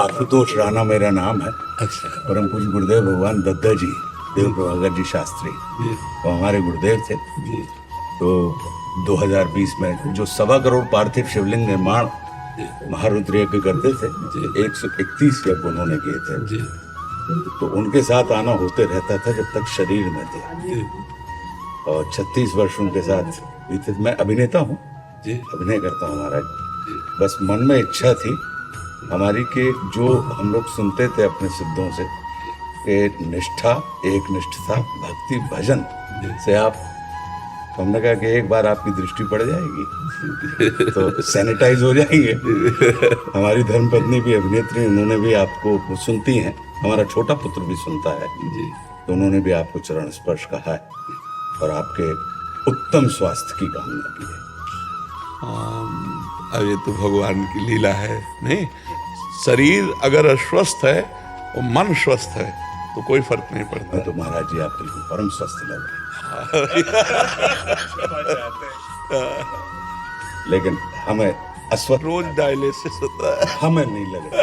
आशुतोष राणा मेरा नाम है। अच्छा परम पूज्य गुरुदेव भगवान दद्दा जी, देव प्रभाकर जी शास्त्री, जी वो हमारे गुरुदेव थे। जी तो 2020 में जो 1.25 करोड़ पार्थिव शिवलिंग निर्माण जी महारुद्र यज्ञ करते थे, जी। 131 यज्ञ उन्होंने किए थे। जी तो उनके साथ आना होते रहता था जब तक शरीर में थे, जी और 36 वर्ष उनके साथ बीते। मैं अभिनेता हूँ, जी अभिनय करता हूँ महाराज। जी बस मन में इच्छा थी हमारी कि जो हम लोग सुनते थे अपने सिद्धों से कि निष्ठा, एक निष्ठता, भक्ति, भजन से आप, हमने कहा कि एक बार आपकी दृष्टि पड़ जाएगी तो सैनिटाइज हो जाएंगे। हमारी धर्मपत्नी भी अभिनेत्री, उन्होंने भी आपको सुनती हैं, हमारा छोटा पुत्र भी सुनता है, जी तो उन्होंने भी आपको चरण स्पर्श कहा है और आपके उत्तम स्वास्थ्य की कामना की है। अब ये तो भगवान की लीला है। नहीं, शरीर अगर अस्वस्थ है और मन स्वस्थ है तो कोई फर्क नहीं पड़ता। मैं तो महाराज जी आप बिल्कुल परम स्वस्थ लग रहे हैं। लेकिन हमें अस्वस्थ, रोज डायलिसिस होता है। हमें नहीं लग रहा।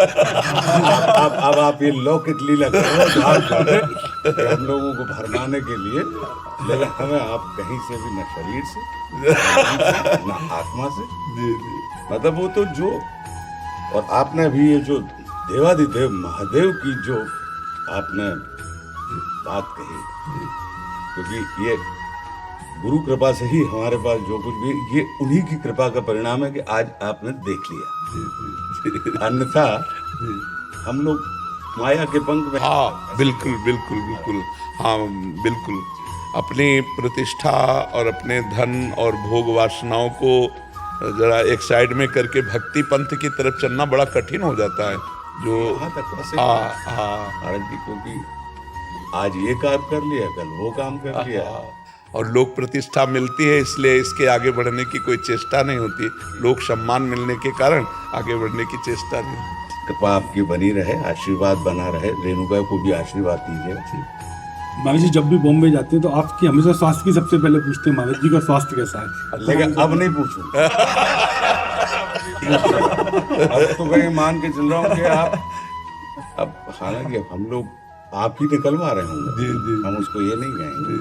अब आप ये लौकिक लीला कर रहे हो आप कि हम लोगों को भरमाने के लिए, लेकिन हमें आप कहीं से भी, न शरीर से न आत्मा से, जी जी मतलब वो तो जो, और आपने अभी ये जो देवादिदेव महादेव की जो आपने बात कही, क्योंकि ये गुरु कृपा से ही हमारे पास जो कुछ भी, ये उन्हीं की कृपा का परिणाम है कि आज आपने देख लिया। अन्यथा हम लोग माया के पंख में। हाँ बिल्कुल बिल्कुल बिल्कुल, हाँ बिल्कुल। अपनी प्रतिष्ठा और अपने धन और भोग वासनाओं को जरा एक साइड में करके भक्ति पंथ की तरफ चलना बड़ा कठिन हो जाता है। जो यहाँ तक महाराज जी, क्योंकि आज ये काम कर लिया, कल वो काम कर लिया, और लोक प्रतिष्ठा मिलती है इसलिए इसके आगे बढ़ने की कोई चेष्टा नहीं होती। लोक सम्मान मिलने के कारण आगे बढ़ने की चेष्टा नहीं होती। कृपा आपकी बनी रहे, आशीर्वाद बना रहे, रेणुका को भी आशीर्वाद दीजिए। महाराज जी जब भी बॉम्बे जाते हैं तो आपकी हमेशा स्वास्थ्य की सबसे पहले पूछते हैं, महाराज जी का स्वास्थ्य कैसा है? लेकिन अब नहीं पूछूंगा। अब तो कहीं मान के चल रहा हूँ कि आप, अब हालांकि अब हम लोग आप ही निकल मारे होंगे, जी जी, हम उसको ये नहीं कहेंगे।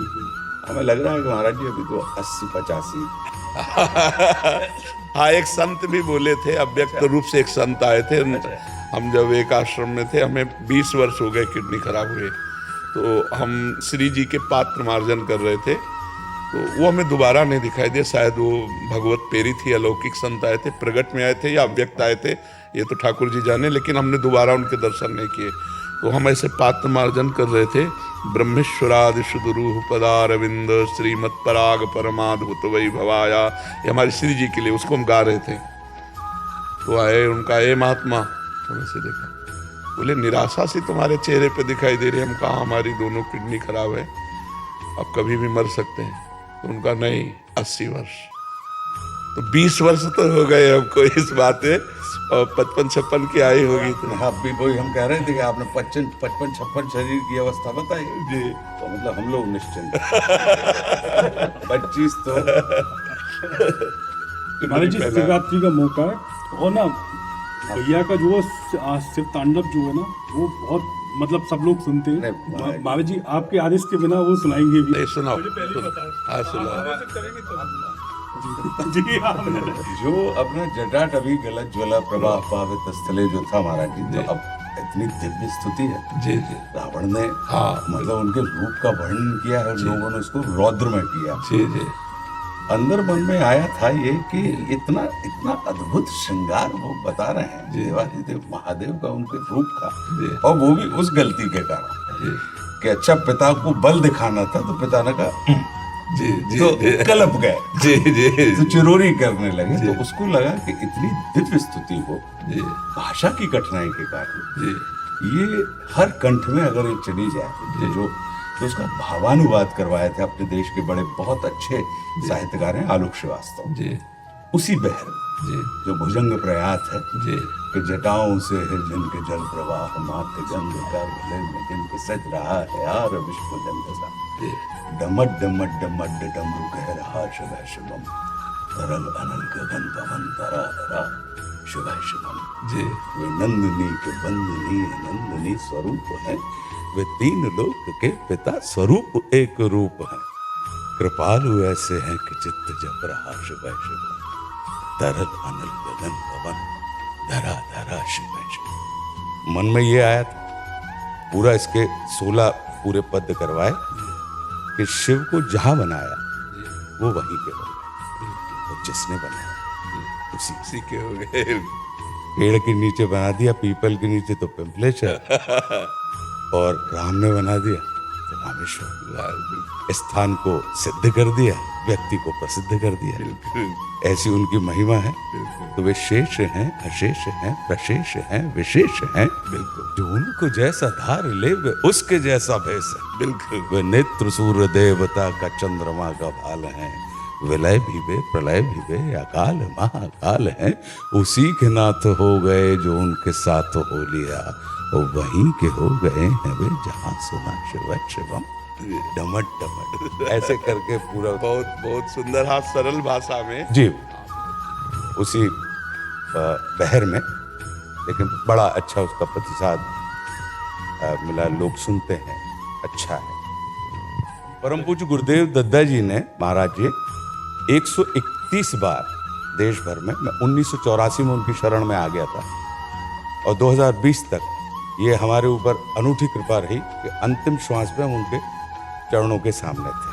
हमें लग रहा है कि महाराज जी अभी तो 80-85। हाँ, एक संत भी बोले थे, अव्यक्त रूप से एक संत आए थे। हम जब एक आश्रम में थे, हमें 20 वर्ष हो गए किडनी खराब हुए, तो हम श्री जी के पात्र मार्जन कर रहे थे, तो वो हमें दोबारा नहीं दिखाई दिया। शायद वो भगवत पेरी थी, अलौकिक संत आए थे, प्रगट में आए थे या अव्यक्त आए थे, ये तो ठाकुर जी जाने, लेकिन हमने दोबारा उनके दर्शन नहीं किए। तो हम ऐसे पात्र मार्जन कर रहे थे, ब्रह्मेश्वरादि सुदुरूह पदारविंद श्रीमत् पराग परमाद्भुत वैभवाया, ये हमारे श्री जी के लिए, उसको हम गा रहे थे। तो आए, उनका ए महात्मा, तो ऐसे देखा, बोले निराशा सी तुम्हारे चेहरे पे दिखाई दे रही है। हम कहा हमारी दोनों किडनी खराब है, अब कभी भी मर सकते हैं। तो उनका नहीं, 80 वर्ष। तो 20 वर्ष तो हो गए हमको इस बात में, और 55-56 की आई होगी। तो आप भी वही हम कह रहे थे कि आपने 55-56 शरीर की अवस्था बताई जी, तो मतलब हम लोग निश्चिंत। 25 तो महाराज जी शिवरात्रि का मौका है, और ना भैया का जो शिव तांडव जो है ना, वो बहुत मतलब सब लोग सुनते हैं। महाराज जी आपके आदेश के बिना वो सुनाएंगे भी। नहीं सुनाओ, हाँ सुनाओ। जी हाँ। जो अपना जटाट अभी गलत ज्वला प्रवाह पावित स्थले जो था महाराज जी, तो अब इतनी दिव्य स्तुति है। जी जी, रावण ने हाँ मतलब उनके रूप का वर्णन किया है, लोगों ने उसको रौद्र में किया। जी जी, अंदर मन में आया था ये कि इतना इतना अद्भुत श्रृंगार वो बता रहे हैं देवादिदेव महादेव का, उनके रूप का, और वो भी उस गलती के कारण कि अच्छा पिता को बल दिखाना था, तो पिता ने कहा जी जी, तो कलप गए, जी जी, तो चिरोरी करने लगे। तो उसको लगा कि इतनी दिव्य स्तुति हो, जी भाषा की कठिनाई के कारण जी, ये हर कंठ में अगर ये चली जाए, जो उसका भावानुवाद करवाए थे अपने देश के बड़े बहुत अच्छे साहित्यकार हैं आलोक श्रीवास्तव जी, उसी बहर जी जो भुजंग प्रयात है जी, कि जटाओं से है जिनके जल प्रवाह, माथे गंग कर गले में जिनके सज रहा है यार विश्व जंग सा, डमट डमट डमट डमरू कह रहा शिव शिवम, तरल अनल गगन पवन तरा तरा, शिवाय शिवम। जी वे नंदिनी के बंदनी नंदिनी स्वरूप है, वे तीन लोक के पिता स्वरूप एक रूप है। कृपालु ऐसे हैं कि चित्त जप रहा शिवाय शिवम। तरल अनल गगन पवन धरा धरा शिवाय शिवम। मन में ये आया था, पूरा इसके 16 पूरे पद करवाए कि शिव को जहां बनाया वो वहीं के हो गए, और जिसने बनाया उसी उसी के हो गए। पेड़ के नीचे बना दिया, पीपल के नीचे तो पिंपलेश्वर, और राम ने बना दिया तो रामेश्वर। स्थान को सिद्ध कर दिया, व्यक्ति को प्रसिद्ध कर दिया। बिल्कुल ऐसी उनकी महिमा है। बिल्कुल तो वे शेष हैं, अशेष हैं, प्रशेष हैं, विशेष हैं। बिल्कुल जो उनको जैसा धार ले वे उसके जैसा भेष है। बिल्कुल वे नेत्र सूर्य देवता का चंद्रमा का भाल है। विलय भी वे प्रलय भी वे अकाल महाकाल हैं। उसी के नाथ हो गए जो उनके साथ हो लिया, और वहीं के हो गए हैं वे जहां सुना शिवाय शिवम। डमट डमट ऐसे करके पूरा बहुत बहुत सुंदर, हाँ सरल भाषा में। जी उसी बहर में, लेकिन बड़ा अच्छा उसका प्रतिसाद मिला, लोग सुनते हैं, अच्छा है। परम पूज्य गुरुदेव दद्दा जी ने, महाराज जी 131 बार देश भर में, मैं 1984 में उनकी शरण में आ गया था, और 2020 तक ये हमारे ऊपर अनूठी कृपा रही कि अंतिम श्वास पे हम उनके चरणों के सामने थे।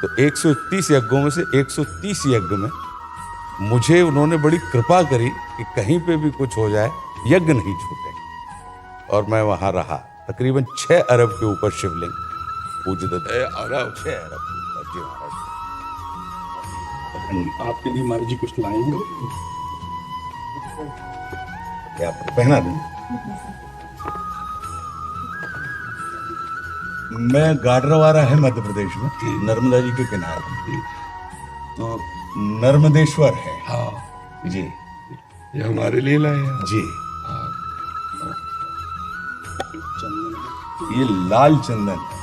तो 131 यज्ञों में से 130 यज्ञ में मुझे उन्होंने बड़ी कृपा करी कि कहीं पे भी कुछ हो जाए यज्ञ नहीं छूटे, और मैं वहां रहा। तकरीबन 6 अरब के ऊपर शिवलिंग पूज्य दत्ता, अरब 6 अरब के ऊपर। जी महाराज, आपके लिए महाराज जी कुछ लाए हैं। क्या पहना दूं? मैं गाडरवारा है मध्य प्रदेश में, नर्मदा जी के किनारे, तो नर्मदेश्वर है। हाँ जी ये हमारे लिए लाए हैं। जी। हाँ ये लाल चंदन है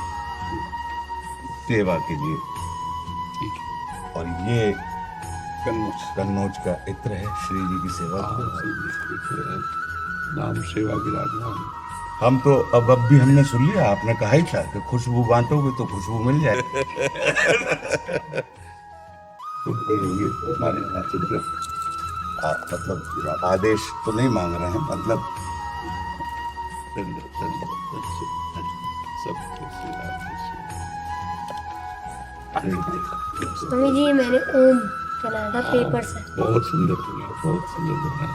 सेवा के लिए, ठीक है। और ये कन्नौज। कन्नौज का इत्र है श्री जी की सेवा के लिए। नाम सेवा विराजमान। हम तो अब भी हमने सुन लिया, आपने कहा ही था कि खुशबू बांटोगे तो खुशबू मिल जाए। मतलब आदेश तो नहीं मांग रहे हैं, मतलब स्वामी जी मैंने ओम बनाया था पेपर से। बहुत सुंदर बना, बहुत सुंदर बना।